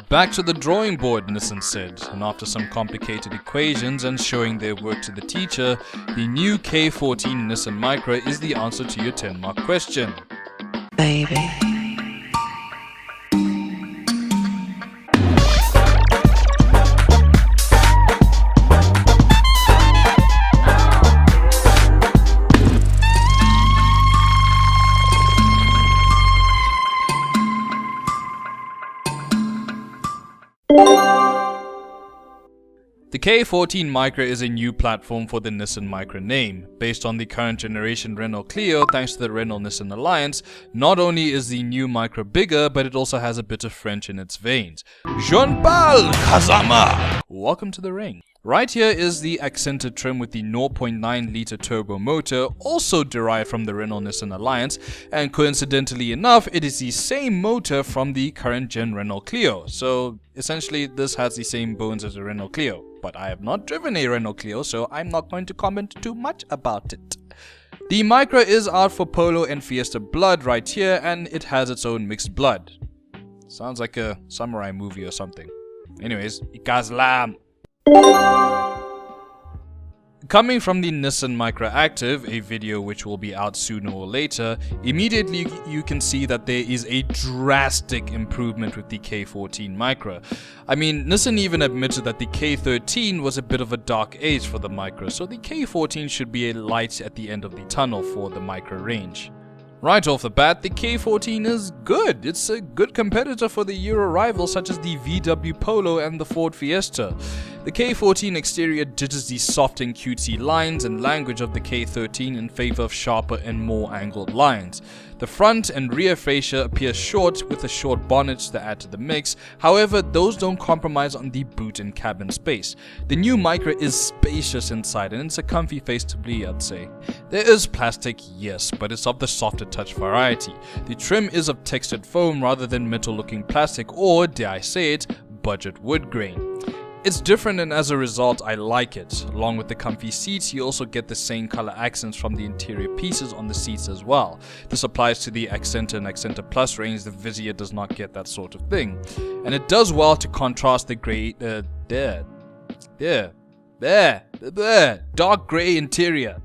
Back to the drawing board, Nissan said, and after some complicated equations and showing their work to the teacher, the new K14 Nissan Micra is the answer to your 10-mark question. Baby. The K14 Micra is a new platform for the Nissan Micra name. Based on the current generation Renault Clio, thanks to the Renault-Nissan alliance, not only is the new Micra bigger, but it also has a bit of French in its veins. Jean-Paul Kazama! Welcome to the ring. Right here is the Accenta trim with the 0.9 litre turbo motor, also derived from the Renault-Nissan alliance, and coincidentally enough, it is the same motor from the current gen Renault Clio. So essentially this has the same bones as a Renault Clio, but I have not driven a Renault Clio, so I'm not going to comment too much about it. The Micra is out for Polo and Fiesta blood right here, and it has its own mixed blood. Sounds like a samurai movie or something. Anyways, Ikazlam. Coming from the Nissan Micra Active, a video which will be out sooner or later, immediately you can see that there is a drastic improvement with the K14 Micra. I mean, Nissan even admitted that the K13 was a bit of a dark age for the Micra, so the K14 should be a light at the end of the tunnel for the Micra range. Right off the bat, the K14 is good. It's a good competitor for the Euro rivals such as the VW Polo and the Ford Fiesta. The K14 exterior ditches the soft and cutesy lines and language of the K13 in favor of sharper and more angled lines. The front and rear fascia appear short with a short bonnet to add to the mix, however those don't compromise on the boot and cabin space. The new Micra is spacious inside and it's a comfy face to be, I'd say. There is plastic, yes, but it's of the softer touch variety. The trim is of textured foam rather than metal looking plastic or, dare I say it, budget wood grain. It's different and as a result I like it. Along with the comfy seats, you also get the same color accents from the interior pieces on the seats as well. This applies to the Accenta and Accenta Plus range. The Vizia does not get that sort of thing. And it does well to contrast the grey, dark grey interior.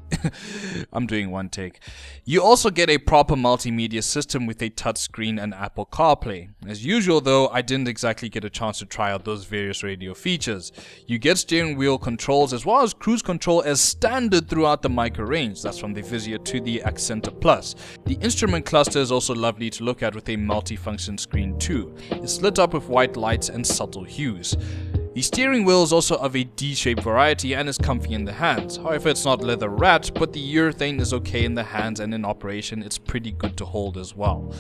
I'm doing one take. You also get a proper multimedia system with a touchscreen and Apple CarPlay. As usual though, I didn't exactly get a chance to try out those various radio features. You get steering wheel controls as well as cruise control as standard throughout the Micra range. That's from the Vizia to the Accenta Plus. The instrument cluster is also lovely to look at with a multi-function screen too. It's lit up with white lights and subtle hues. The steering wheel is also of a D-shaped variety and is comfy in the hands. However, it's not leather wrapped, but the urethane is okay in the hands and in operation it's pretty good to hold as well.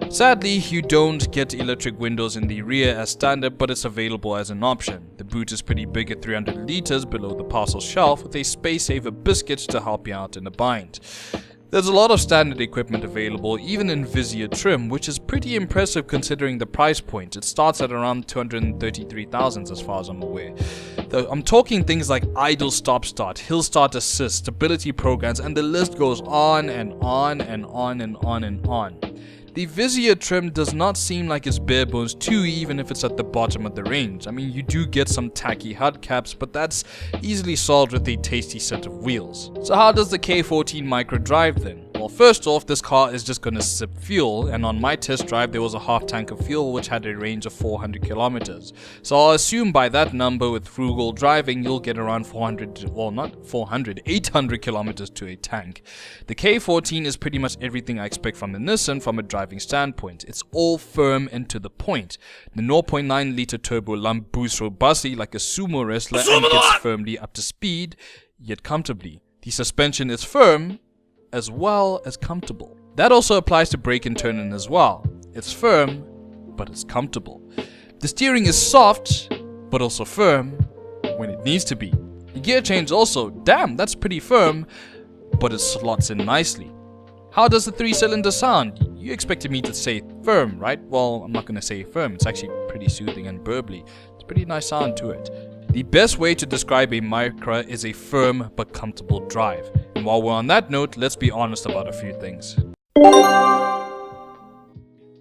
Sadly, you don't get electric windows in the rear as standard, but it's available as an option. The boot is pretty big at 300 liters below the parcel shelf with a space saver biscuit to help you out in a bind. There's a lot of standard equipment available, even in Vizia trim, which is pretty impressive considering the price point. It starts at around 233,000 as far as I'm aware. I'm talking things like idle stop-start, hill start assist, stability programs, and the list goes on and on and on and on and on. The Vizia trim does not seem like it's bare bones too, even if it's at the bottom of the range. I mean, you do get some tacky hubcaps, but that's easily solved with a tasty set of wheels. So how does the K14 Micra drive then? Well, first off, this car is just gonna sip fuel, and on my test drive there was a half tank of fuel which had a range of 400 kilometers. So I'll assume by that number with frugal driving you'll get around 800 kilometers to a tank. The K14 is pretty much everything I expect from the Nissan from a driving standpoint. It's all firm and to the point. The 0.9 litre turbo lump boosts robustly like a sumo wrestler and gets firmly up to speed, yet comfortably. The suspension is firm as well as comfortable. That also applies to brake and turn-in as well. It's firm, but it's comfortable. The steering is soft, but also firm when it needs to be. The gear change also, damn, that's pretty firm, but it slots in nicely. How does the 3-cylinder sound? You expected me to say firm, right? Well, I'm not going to say firm. It's actually pretty soothing and burbly. It's a pretty nice sound to it. The best way to describe a Micra is a firm but comfortable drive. And while we're on that note, let's be honest about a few things.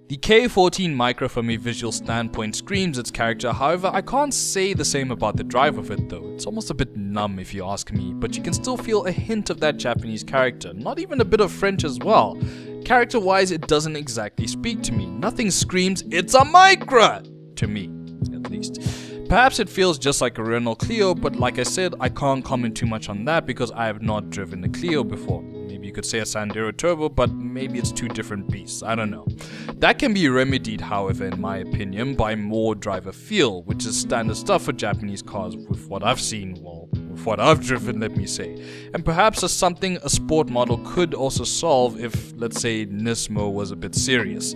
The K14 Micra from a visual standpoint screams its character, however I can't say the same about the drive of it though. It's almost a bit numb if you ask me, but you can still feel a hint of that Japanese character, not even a bit of French as well. Character wise it doesn't exactly speak to me, nothing screams "it's a Micra" to me, at least. Perhaps it feels just like a Renault Clio, but like I said, I can't comment too much on that because I have not driven a Clio before. Maybe you could say a Sandero Turbo, but maybe it's two different beasts, I don't know. That can be remedied, however, in my opinion, by more driver feel, which is standard stuff for Japanese cars with what I've seen, well, with what I've driven, let me say. And perhaps as something a sport model could also solve if, let's say, Nismo was a bit serious.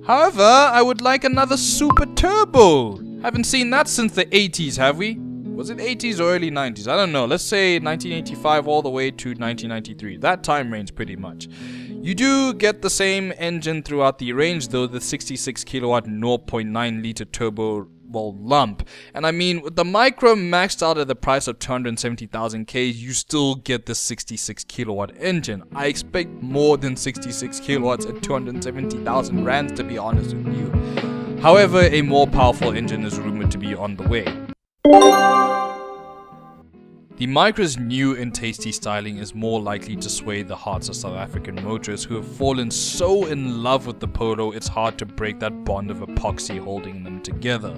However, I would like another Super Turbo. Haven't seen that since the 80s, have we? Was it 80s or early 90s? I don't know. Let's say 1985 all the way to 1993. That time range pretty much. You do get the same engine throughout the range though, the 66 kilowatt 0.9 liter turbo lump. And I mean, with the Micra maxed out at the price of 270,000 K, you still get the 66 kilowatt engine. I expect more than 66 kilowatts at 270,000 rands, to be honest with you. However, a more powerful engine is rumored to be on the way. The Micra's new and tasty styling is more likely to sway the hearts of South African motorists who have fallen so in love with the Polo it's hard to break that bond of epoxy holding them together.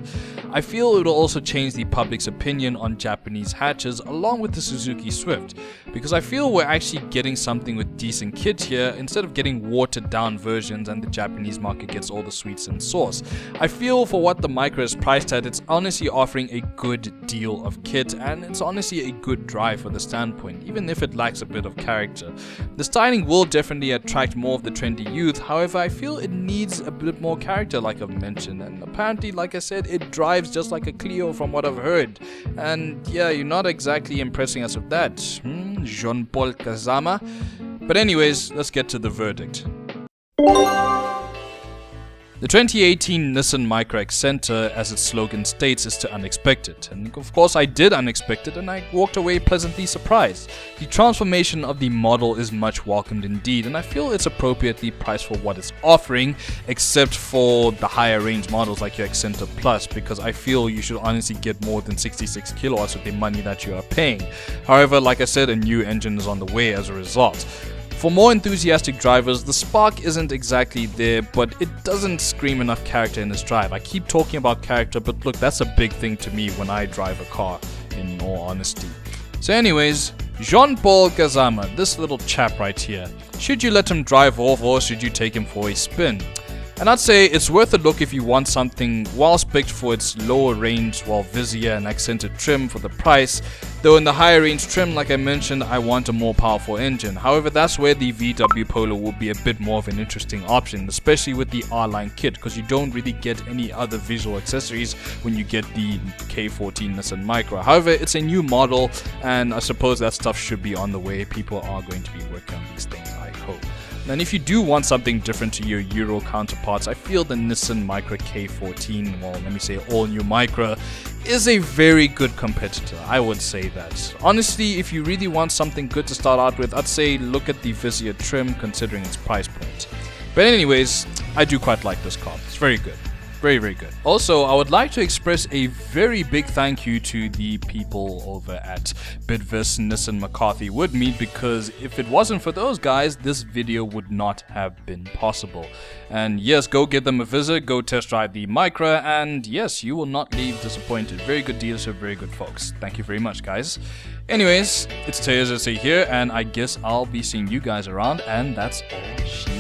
I feel it will also change the public's opinion on Japanese hatches along with the Suzuki Swift, because I feel we're actually getting something with decent kit here instead of getting watered down versions and the Japanese market gets all the sweets and sauce. I feel for what the Micra is priced at, it's honestly offering a good deal of kit, and it's honestly a good drive for the standpoint, even if it lacks a bit of character. The styling will definitely attract more of the trendy youth, however I feel it needs a bit more character like I've mentioned, and apparently like I said it drives just like a Clio from what I've heard, and yeah, you're not exactly impressing us with that, Jean-Paul Kazama. But anyways, let's get to the verdict. The 2018 Nissan Micra Accenta, as its slogan states, is to unexpected, and of course I did unexpect it and I walked away pleasantly surprised. The transformation of the model is much welcomed indeed, and I feel it's appropriately priced for what it's offering, except for the higher range models like your Accenta Plus, because I feel you should honestly get more than 66 kilowatts with the money that you are paying. However, like I said, a new engine is on the way as a result. For more enthusiastic drivers, the spark isn't exactly there, but it doesn't scream enough character in this drive. I keep talking about character, but look, that's a big thing to me when I drive a car, in all honesty. So anyways, Jean-Paul Kazama, this little chap right here, should you let him drive off or should you take him for a spin? And I'd say it's worth a look if you want something well spec'd for its lower range, Vizier and accented trim for the price. Though in the higher range trim, like I mentioned, I want a more powerful engine. However, that's where the VW Polo will be a bit more of an interesting option, especially with the R-Line kit, because you don't really get any other visual accessories when you get the K14 Nissan Micra. However, it's a new model, and I suppose that stuff should be on the way. People are going to be working on these things, I hope. And if you do want something different to your Euro counterparts, I feel the Nissan Micra K14, all new Micra, is a very good competitor. I would say that. Honestly, if you really want something good to start out with, I'd say look at the Vizier trim considering its price point. But anyways, I do quite like this car. It's very good. Very, very good. Also, I would like to express a very big thank you to the people over at Bitvis Nissan McCarthy Woodmead, because if it wasn't for those guys, this video would not have been possible. And yes, go give them a visit, go test drive the Micra, and yes, you will not leave disappointed. Very good dealership, very good folks. Thank you very much, guys. Anyways, it's Tayeedz here, and I guess I'll be seeing you guys around, and that's all she